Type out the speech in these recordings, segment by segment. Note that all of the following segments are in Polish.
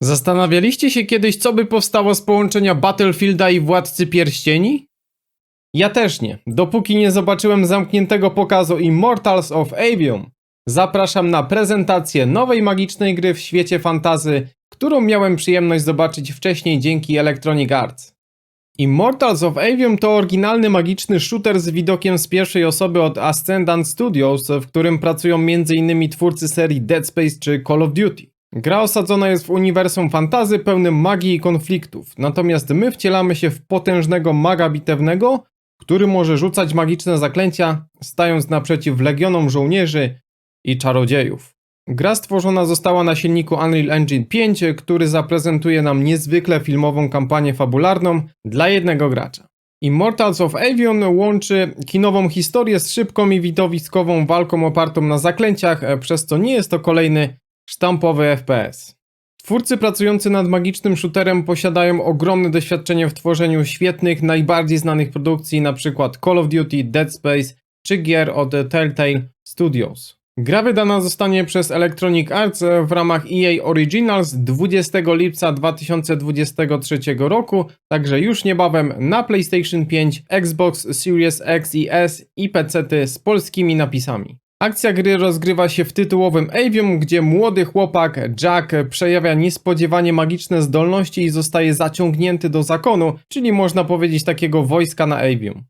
Zastanawialiście się kiedyś, co by powstało z połączenia Battlefielda i Władcy Pierścieni? Ja też nie, dopóki nie zobaczyłem zamkniętego pokazu Immortals of Avium. Zapraszam na prezentację nowej magicznej gry w świecie fantasy, którą miałem przyjemność zobaczyć wcześniej dzięki Electronic Arts. Immortals of Avium to oryginalny magiczny shooter z widokiem z pierwszej osoby od Ascendant Studios, w którym pracują m.in. twórcy serii Dead Space czy Call of Duty. Gra osadzona jest w uniwersum fantasy pełnym magii i konfliktów, natomiast my wcielamy się w potężnego maga bitewnego, który może rzucać magiczne zaklęcia, stając naprzeciw legionom żołnierzy i czarodziejów. Gra stworzona została na silniku Unreal Engine 5, który zaprezentuje nam niezwykle filmową kampanię fabularną dla jednego gracza. Immortals of Avium łączy kinową historię z szybką i widowiskową walką opartą na zaklęciach, przez co nie jest to kolejny sztampowy FPS. Twórcy pracujący nad magicznym shooterem posiadają ogromne doświadczenie w tworzeniu świetnych, najbardziej znanych produkcji, np. Call of Duty, Dead Space czy gier od Telltale Studios. Gra wydana zostanie przez Electronic Arts w ramach EA Originals 20 lipca 2023 roku, także już niebawem na PlayStation 5, Xbox Series X i S i PC-ty z polskimi napisami. Akcja gry rozgrywa się w tytułowym Avium, gdzie młody chłopak Jack przejawia niespodziewanie magiczne zdolności i zostaje zaciągnięty do zakonu, czyli można powiedzieć takiego wojska na Avium.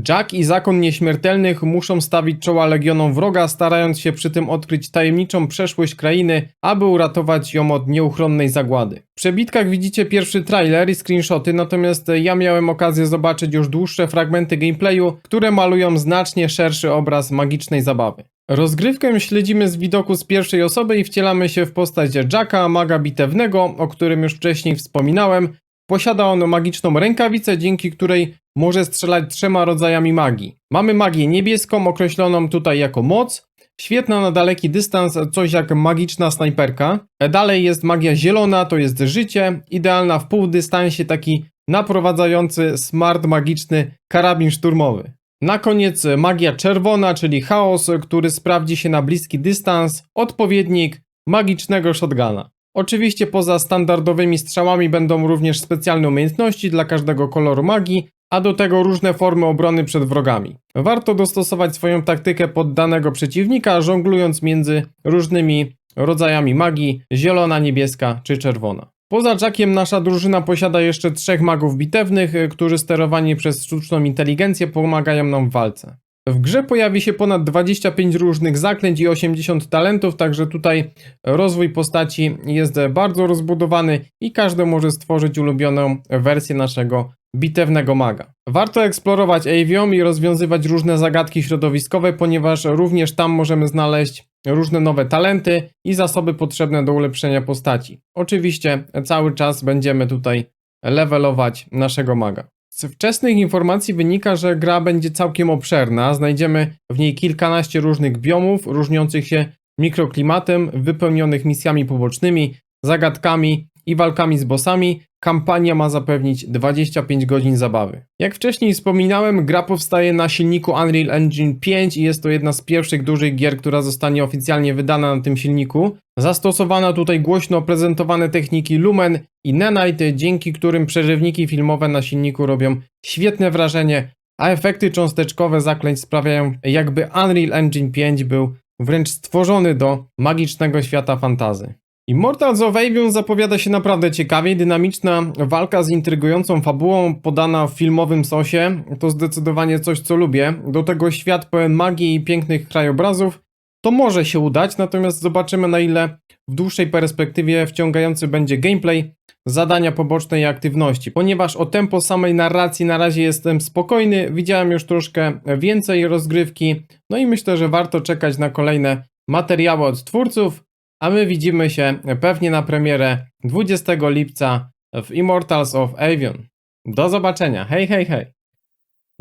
Jack i Zakon Nieśmiertelnych muszą stawić czoła legionom wroga, starając się przy tym odkryć tajemniczą przeszłość krainy, aby uratować ją od nieuchronnej zagłady. W przebitkach widzicie pierwszy trailer i screenshoty, natomiast ja miałem okazję zobaczyć już dłuższe fragmenty gameplayu, które malują znacznie szerszy obraz magicznej zabawy. Rozgrywkę śledzimy z widoku z pierwszej osoby i wcielamy się w postać Jacka, maga bitewnego, o którym już wcześniej wspominałem. Posiada on magiczną rękawicę, dzięki której może strzelać 3 rodzajami magii. Mamy magię niebieską, określoną tutaj jako moc, świetna na daleki dystans, coś jak magiczna snajperka. Dalej jest magia zielona, to jest życie, idealna w półdystansie, taki naprowadzający smart magiczny karabin szturmowy. Na koniec magia czerwona, czyli chaos, który sprawdzi się na bliski dystans, odpowiednik magicznego shotguna. Oczywiście poza standardowymi strzałami będą również specjalne umiejętności dla każdego koloru magii, a do tego różne formy obrony przed wrogami. Warto dostosować swoją taktykę pod danego przeciwnika, żonglując między różnymi rodzajami magii, zielona, niebieska czy czerwona. Poza Jackiem nasza drużyna posiada jeszcze 3 magów bitewnych, którzy sterowani przez sztuczną inteligencję pomagają nam w walce. W grze pojawi się ponad 25 różnych zaklęć i 80 talentów, także tutaj rozwój postaci jest bardzo rozbudowany i każdy może stworzyć ulubioną wersję naszego bitewnego maga. Warto eksplorować Avium i rozwiązywać różne zagadki środowiskowe, ponieważ również tam możemy znaleźć różne nowe talenty i zasoby potrzebne do ulepszenia postaci. Oczywiście cały czas będziemy tutaj levelować naszego maga. Z wczesnych informacji wynika, że gra będzie całkiem obszerna, znajdziemy w niej kilkanaście różnych biomów, różniących się mikroklimatem, wypełnionych misjami pobocznymi, zagadkami i walkami z bossami. Kampania ma zapewnić 25 godzin zabawy. Jak wcześniej wspominałem, gra powstaje na silniku Unreal Engine 5 i jest to jedna z pierwszych dużych gier, która zostanie oficjalnie wydana na tym silniku. Zastosowano tutaj głośno prezentowane techniki Lumen i Nanite, dzięki którym przerywniki filmowe na silniku robią świetne wrażenie, a efekty cząsteczkowe zaklęć sprawiają, jakby Unreal Engine 5 był wręcz stworzony do magicznego świata fantasy. Immortals of Avium zapowiada się naprawdę ciekawie, dynamiczna walka z intrygującą fabułą podana w filmowym sosie to zdecydowanie coś, co lubię. Do tego świat pełen magii i pięknych krajobrazów to może się udać, natomiast zobaczymy, na ile w dłuższej perspektywie wciągający będzie gameplay, zadania poboczne i aktywności. Ponieważ o tempo samej narracji na razie jestem spokojny, widziałem już troszkę więcej rozgrywki, no i myślę, że warto czekać na kolejne materiały od twórców. A my widzimy się pewnie na premierę 20 lipca w Immortals of Avium. Do zobaczenia, hej, hej, hej!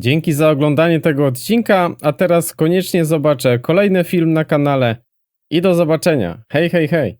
Dzięki za oglądanie tego odcinka, a teraz koniecznie zobaczę kolejny film na kanale i do zobaczenia, hej, hej, hej!